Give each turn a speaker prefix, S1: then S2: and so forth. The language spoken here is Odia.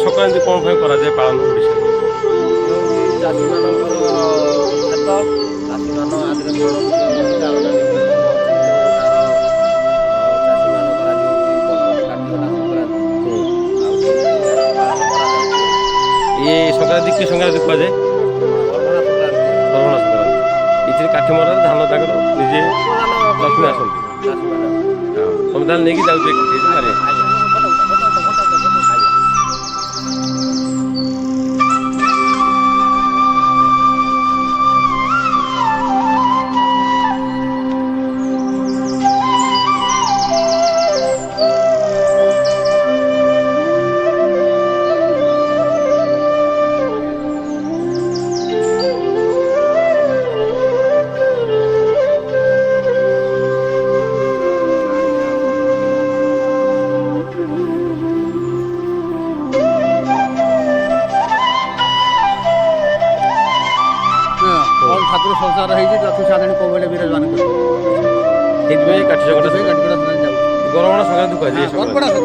S1: ସଂକ୍ରାନ୍ତି କ'ଣ ପାଇଁ କରାଯାଏ ପାଳନ ଓଡ଼ିଶାରେ?
S2: ଚାଷୀମାନଙ୍କର କ୍ଷେତ ଚାଷୀମାନ ଆଦିରେ କ'ଣ ଚାଷୀମାନଙ୍କର ଆଜି ହେଉଛି କାର୍ତ୍ତିକ ସଂକ୍ରାନ୍ତି ଆଉ ସେଇଥିପାଇଁ ପାଳନ କରାଯାଉଛି।
S1: ଏ ସଂକ୍ରାନ୍ତି କି ସଂକ୍ରାନ୍ତି କୁହାଯାଏ?
S2: ପର୍ବଣା ସଂକ୍ରାନ୍ତି।
S1: ପର୍ବଣା ସଂକ୍ରାନ୍ତି। ଏଥିରେ କାଠି ମରାରେ ଧାନ ତାଙ୍କର ନିଜେ ଲକ୍ଷ୍ମୀ ଆସନ୍ତି।
S2: ଚାଷୀମାନେ
S1: ତମେ ତାହେଲେ ନେଇକି ଯାଉଛ କାଠି
S2: ଠାକୁର ସଂସାର ହେଇଛି ଲକ୍ଷ୍ମୀ ସାଧାରଣ କୋଉବେଳେ ବିରାଜମାନ କରିବେ।
S1: ସେଇଥିପାଇଁ କାଠି ସଂକ୍ରାନ୍ତି
S2: ଯାଉଛି
S1: ଗରମଣା ସଂକ୍ରାନ୍ତି କୁହାଯାଏ।
S2: ସଂକ୍ରାନ୍ତି